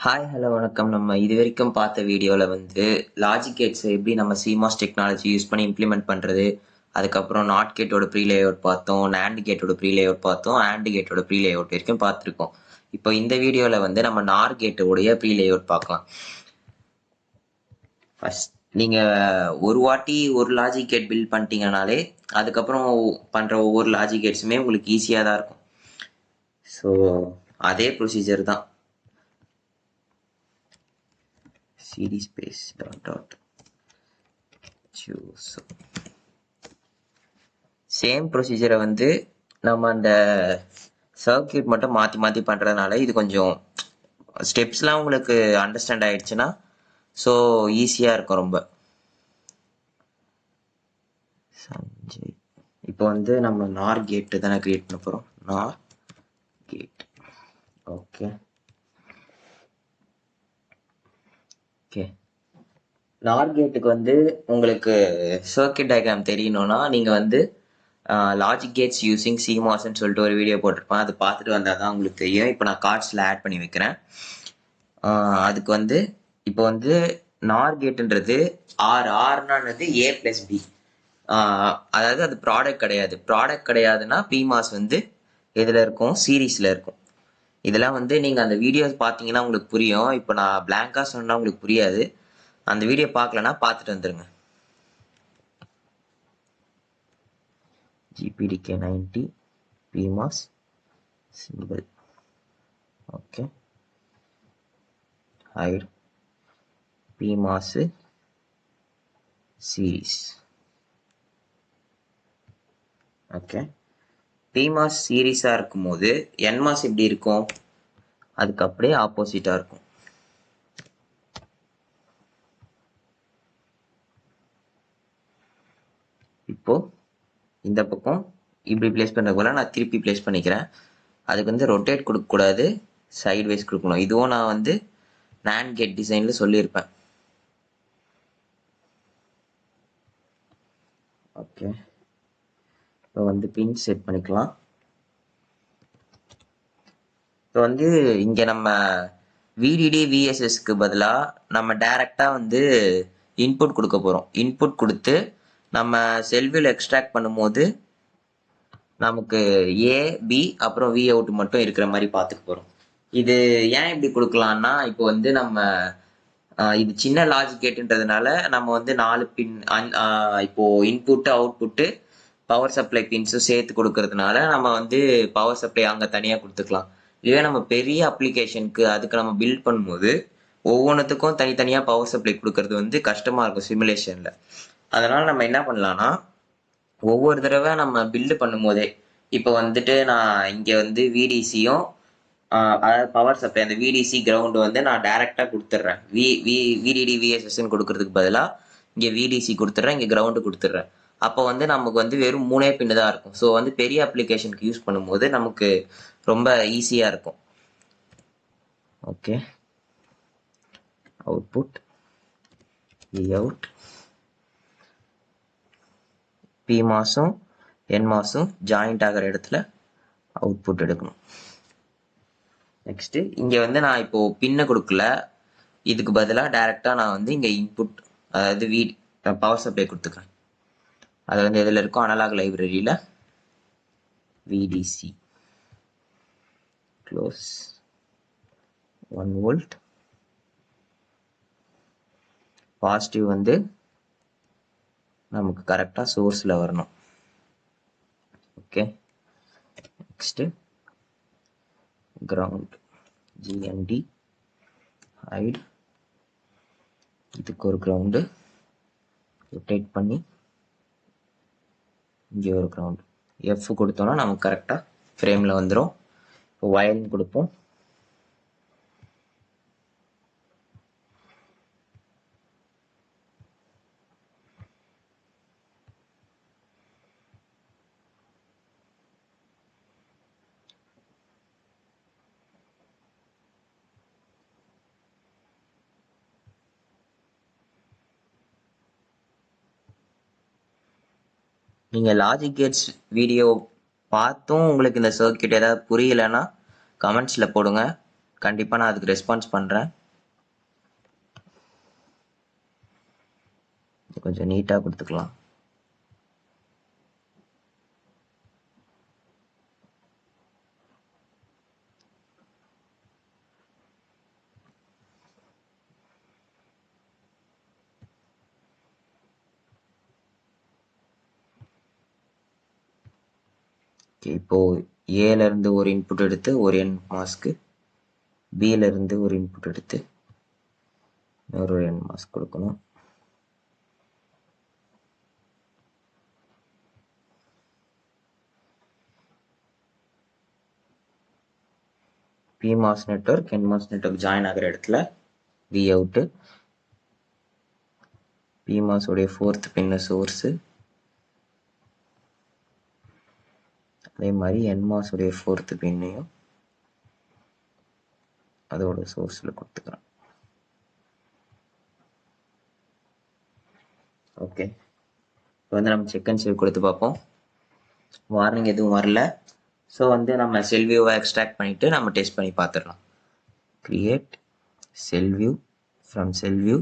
Hi hello வணக்கம். நம்ம இது வரைக்கும் பார்த்த வீடியோவில் வந்து லாஜிக் கேட்ஸை எப்படி நம்ம சிமாஸ் டெக்னாலஜி யூஸ் பண்ணி இம்ப்ளிமெண்ட் பண்ணுறது, அதுக்கப்புறம் நாட் கேட்டோட ப்ரீ லேஅவுட் பார்த்தோம், நேண்ட் கேட்டோட ப்ரீ லேஅவுட் பார்த்தோம், ஆண்ட் கேட்டோட ப்ரீ லேஅவுட் வரைக்கும் பார்த்துருக்கோம். இப்போ இந்த வீடியோவில் வந்து நம்ம நார் கேட்டோடைய ப்ரீ லேஅவுட் பார்க்கலாம். ஃபர்ஸ்ட் நீங்கள் ஒரு வாட்டி ஒரு லாஜிக் கேட் பில்ட் பண்ணிட்டீங்கனாலே அதுக்கப்புறம் பண்ணுற ஒவ்வொரு லாஜிக் கேட்ஸுமே உங்களுக்கு ஈஸியாக தான் இருக்கும். ஸோ அதே ப்ரொசீஜர் தான். cd space dot choose same ப்ரொசீஜரை வந்து நம்ம அந்த சர்க்கியூட் மட்டும் மாற்றி மாற்றி பண்ணுறதுனால இது கொஞ்சம் ஸ்டெப்ஸ்லாம் உங்களுக்கு அண்டர்ஸ்டாண்ட் ஆயிடுச்சுன்னா ஸோ ஈஸியாக இருக்கும் ரொம்ப. சஞ்சய் இப்போ வந்து நம்ம நார் கேட்டு தானே கிரியேட் பண்ண போகிறோம். நார் கேட் ஓகே ஓகே நார் கேட்டுக்கு வந்து உங்களுக்கு சர்க்கியூட் டயக்ராம் தெரியணும்னா நீங்கள் வந்து லாஜிக் கேட்ஸ் யூசிங் சிமாஸ்ன்னு சொல்லிட்டு ஒரு வீடியோ போட்டிருப்பேன். அது பார்த்துட்டு வந்தால் தான் உங்களுக்கு தெரியும். இப்போ நான் கார்ட்ஸில் ஆட் பண்ணி வைக்கிறேன். அதுக்கு வந்து இப்போ வந்து நார் கேட்டுன்றது ஆர்னானது ஏ பிளஸ் பி, அதாவது அது ப்ராடக்ட் கிடையாது. ப்ராடக்ட் கிடையாதுன்னா பிமாஸ் வந்து எதில் இருக்கும், சீரீஸில் இருக்கும். இதெல்லாம் வந்து நீங்கள் அந்த வீடியோஸ் பார்த்தீங்கன்னா உங்களுக்கு புரியும். இப்போ நான் பிளாங்காக சொன்னால் உங்களுக்கு புரியாது. அந்த வீடியோ பார்க்கலன்னா பார்த்துட்டு வந்துடுங்க. GPDK 90 PMOS symbol. Okay. Hide PMOS series. Okay, PMOS சீரீஸாக இருக்கும்போது NMOS எப்படி இருக்கும், அதுக்கு அப்படியே ஆப்போசிட்டாக இருக்கும். இப்போ இந்த பக்கம் இப்படி பிளேஸ் பண்ணுறது போல நான் திருப்பி பிளேஸ் பண்ணிக்கிறேன். அதுக்கு வந்து ரொட்டேட் கொடுக்கக்கூடாது, சைட் வைஸ் கொடுக்கணும். இதுவும் நான் வந்து நேண்ட் கேட் டிசைனில் சொல்லியிருப்பேன். ஓகே, இப்போ வந்து பின் செட் பண்ணிக்கலாம். இப்போ வந்து இங்கே நம்ம VDD VSSக்கு பதிலாக நம்ம டைரெக்டாக வந்து இன்புட் கொடுக்க போகிறோம். இன்புட் கொடுத்து நம்ம செல்வில் எக்ஸ்ட்ராக்ட் பண்ணும்போது நமக்கு ஏ பி அப்புறம் வி அவுட் மட்டும் இருக்கிற மாதிரி பார்த்துக்க போகிறோம். இது ஏன் இப்படி கொடுக்கலான்னா, இப்போ வந்து நம்ம இது சின்ன லாஜிக் கேட்டுன்றதுனால நம்ம வந்து 4 பின் இப்போ இன்புட்டு அவுட்புட்டு பவர் சப்ளை பின்ஸும் சேர்த்து கொடுக்கறதுனால நம்ம வந்து பவர் சப்ளை அங்கே தனியாக கொடுத்துக்கலாம். இதுவே நம்ம பெரிய அப்ளிகேஷனுக்கு அதுக்கு நம்ம பில்ட் பண்ணும்போது ஒவ்வொன்றுத்துக்கும் தனித்தனியாக பவர் சப்ளை கொடுக்கறது வந்து கஷ்டமாக இருக்கும் சிமுலேஷனில். அதனால் நம்ம என்ன பண்ணலான்னா, ஒவ்வொரு தடவை நம்ம பில்டு பண்ணும் போதே இப்போ வந்துட்டு நான் இங்கே வந்து விடிசியும் அதாவது பவர் சப்ளை அந்த விடிசி கிரவுண்டு வந்து நான் டைரெக்டாக கொடுத்துட்றேன். விடிடி விஎஸ்எஸ்ன்னு கொடுக்கறதுக்கு பதிலாக இங்கே விடிசி கொடுத்துட்றேன், இங்கே கிரவுண்டு கொடுத்துட்றேன். அப்போ வந்து நமக்கு வந்து வெறும் 3 பின்னு தான் இருக்கும். ஸோ வந்து பெரிய அப்ளிகேஷனுக்கு யூஸ் பண்ணும்போது நமக்கு ரொம்ப ஈஸியாக இருக்கும். ஓகே, அவுட்புட் அவுட் பிமாஸும் என்மாஸும் ஜாயிண்ட் ஆகிற இடத்துல அவுட்புட் எடுக்கணும். நெக்ஸ்ட்டு இங்கே வந்து நான் இப்போது பின்னை கொடுக்கல, இதுக்கு பதிலாக டைரெக்டாக நான் வந்து இங்கே இன்புட் அதாவது பவர் சப்ளை கொடுத்துக்கிறேன். அது வந்து எதில் இருக்கும், அனலாக் லைப்ரரியில் விடிசி க்ளோஸ் 1 வோல்ட் பாசிட்டிவ் வந்து நமக்கு கரெக்டாக சோர்ஸில் வரணும். Okay, next ground GND height, இதுக்கு ஒரு கிரவுண்டு ரொட்டேட் பண்ணி இங்கே ஒரு கிரவுண்டு எஃப் கொடுத்தோன்னா நமக்கு கரெக்டாக ஃப்ரேமில் வந்துடும். இப்போ வயரிங் கொடுப்போம். நீங்கள் லாஜிக் கேட்ஸ் வீடியோ பார்த்தும் உங்களுக்கு இந்த சர்க்கியூட் ஏதாவது புரியலைன்னா கமெண்ட்ஸில் போடுங்க. கண்டிப்பாக நான் அதுக்கு ரெஸ்பான்ஸ் பண்ணுறேன். கொஞ்சம் நீட்டாக கொடுத்துக்கலாம். இப்போ ஏல இருந்து ஒரு இன்புட் எடுத்து ஒரு என் மாஸ்க்கு, பில இருந்து ஒரு இன்புட் எடுத்து ஒரு என் மாஸ்க் கொடுக்கணும். பிமாஸ் நெட்வொர்க் என்மாஸ் நெட்வொர்க் ஜாயின் ஆகிற இடத்துல வி அவுட்டு, பிமாஸ் உடைய 4th பின்ன சோர்ஸு, அதே மாதிரி என்மாஸ் உடைய 4th பின்னையும் அதோட சோர்ஸில் கொடுத்துக்கிறேன். ஓகே, இப்போ வந்து நம்ம செக் அண்ட் சேவ் கொடுத்து பார்ப்போம். வார்னிங் எதுவும் வரல. ஸோ வந்து நம்ம செல் வியூவை எக்ஸ்ட்ராக்ட் பண்ணிவிட்டு நம்ம டெஸ்ட் பண்ணி பார்த்துடலாம். Create sell view, from sell view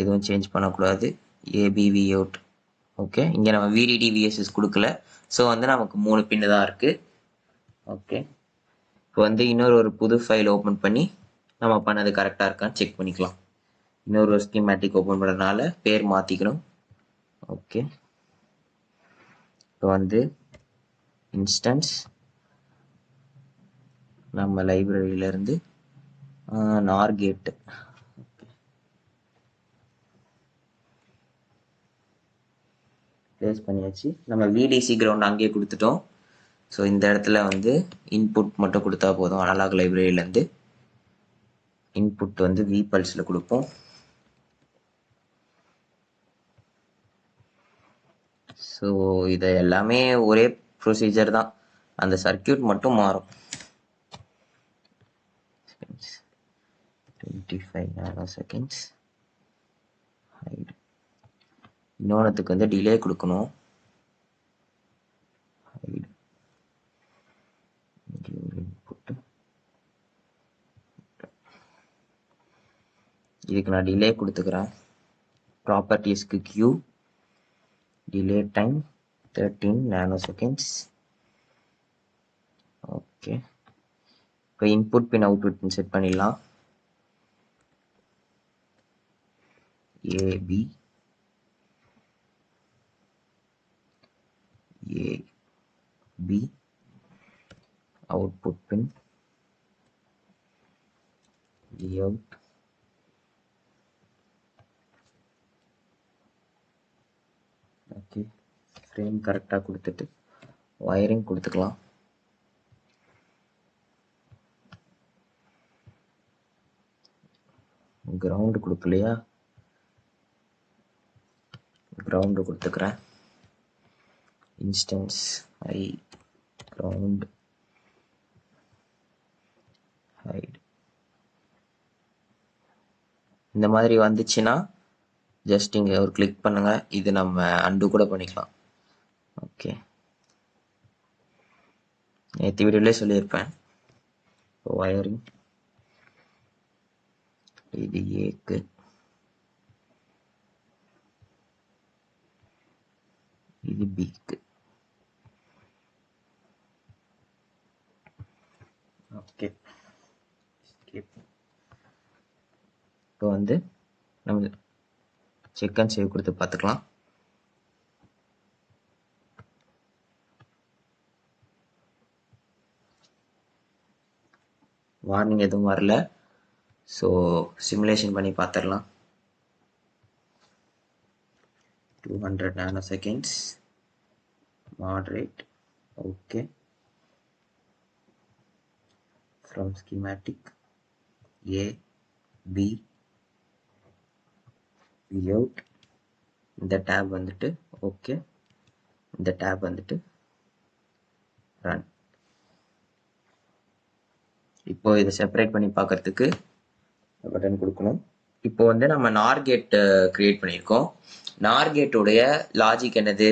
எதுவும் சேஞ்ச் பண்ணக்கூடாது. ABV out. ஓகே, இங்கே நம்ம விடிடி விஎஸ்எஸ் கொடுக்கல. ஸோ வந்து நமக்கு 3 பின்னு தான் இருக்குது. ஓகே, இப்போ வந்து இன்னொரு புது ஃபைல் ஓப்பன் பண்ணி நம்ம பண்ணது கரெக்டாக இருக்கான்னு செக் பண்ணிக்கலாம். இன்னொரு ஸ்கீமேட்டிக் ஓப்பன் பண்ணுறதுனால பேர் மாற்றிக்கணும். ஓகே, இப்போ வந்து இன்ஸ்டன்ஸ் நம்ம லைப்ரரியிலேருந்து நார்கேட் ப்ளேஸ் பண்ணியாச்சு. நம்ம விடிசி கிரவுண்ட் அங்கேயே கொடுத்துட்டோம். ஸோ இந்த இடத்துல வந்து இன்புட் மட்டும் கொடுத்தா போதும். அனலாக் லைப்ரரியிலேருந்து இன்புட் வந்து விபல்ஸில் கொடுப்போம். ஸோ இதை எல்லாமே ஒரே ப்ரொசீஜர் தான், அந்த சர்க்கியூட் மட்டும் மாறும். 25 nanoseconds. இன்னொன்றுத்துக்கு வந்து டிலே கொடுக்கணும். இதுக்கு நான் டிலே கொடுத்துக்கிறேன். ப்ராப்பர்ட்டிஸ்க்கு Q delay time 13 nanoseconds. Okay, இப்போ input pin output pin set பண்ணிடலாம். AB AB output pin out. Okay, frame கரெக்டாக கொடுத்துட்டு வயரிங் கொடுத்துக்கலாம். கிரவுண்டு கொடுக்கலையா? கிரவுண்டு கொடுத்துக்கிறேன். Instance I ground height. இந்த மாதிரி வந்துச்சுன்னா ஜஸ்ட் இங்கே ஒரு கிளிக் பண்ணுங்க. இது நம்ம அண்டு கூட பண்ணிக்கலாம். ஓகே, நேற்று வீடியோலே சொல்லியிருப்பேன். வயரிங் இது ஏக்கு, இது பிக்கு. ஓகே, இப்போ வந்து நம்ம செக் அண்ட் சேவ் கொடுத்து பார்த்துக்கலாம். வார்னிங் எதுவும் வரல. ஸோ சிமுலேஷன் பண்ணி பார்த்துடலாம். 200 nanoseconds moderate. Okay, from schematic A B Vout. இந்த டேப் வந்துட்டு ஓகே, இந்த டேப் வந்துட்டு ரன். இப்போ இதை செப்பரேட் பண்ணி பார்க்கறதுக்கு பட்டன் கொடுக்கணும். இப்போ வந்து நம்ம நார்கேட் கிரியேட் பண்ணியிருக்கோம். நார்கேட்டுடைய லாஜிக் என்னது?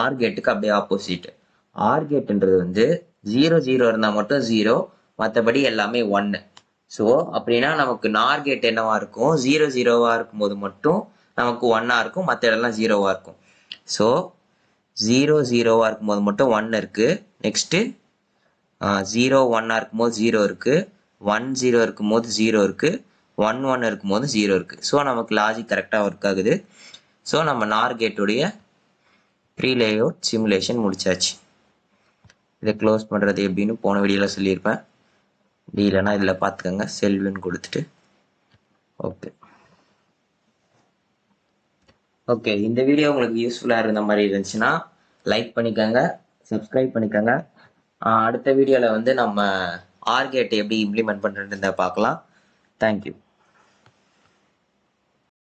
ஆர் கேட்டுக்கு அப்படியே ஆப்போசிட். ஆர் கேட்ன்றது வந்து 0 0 இருந்தால் மட்டும் 0, மற்றபடி எல்லாமே 1. ஸோ அப்படின்னா நமக்கு நார் கேட் என்னவா இருக்கும், 0 0வா இருக்கும்போது மட்டும் நமக்கு 1ஆ இருக்கும், மற்ற இடம்லாம் 0வா இருக்கும். ஸோ 0 0வா இருக்கும்போது மட்டும் 1 இருக்கு. நெக்ஸ்ட் 0 1ஆ இருக்கும்போது 0 இருக்கு, 1 0 இருக்கும்போது 0 இருக்கு, 1 1 இருக்கும்போது 0 இருக்கு. ஸோ நமக்கு லாஜிக் கரெக்டாக ஒர்க் ஆகுது. ஸோ நம்ம நார் கேட்டுடைய ப்ரீ லேஅவுட் சிமுலேஷன் முடிச்சாச்சு. இதை க்ளோஸ் பண்ணுறது எப்படின்னு போன வீடியோவில் சொல்லியிருப்பேன். இல்லைன்னா இதில் பார்த்துக்கோங்க, செல்வின்னு கொடுத்துட்டு. ஓகே, இந்த வீடியோ உங்களுக்கு யூஸ்ஃபுல்லாக இருந்த மாதிரி இருந்துச்சுன்னா லைக் பண்ணிக்கோங்க, சப்ஸ்கிரைப் பண்ணிக்கோங்க. அடுத்த வீடியோவில் வந்து நம்ம ஆர்கேட் எப்படி இம்ப்ளிமெண்ட் பண்ணுறதுன்னு பார்க்கலாம். தேங்க்யூ.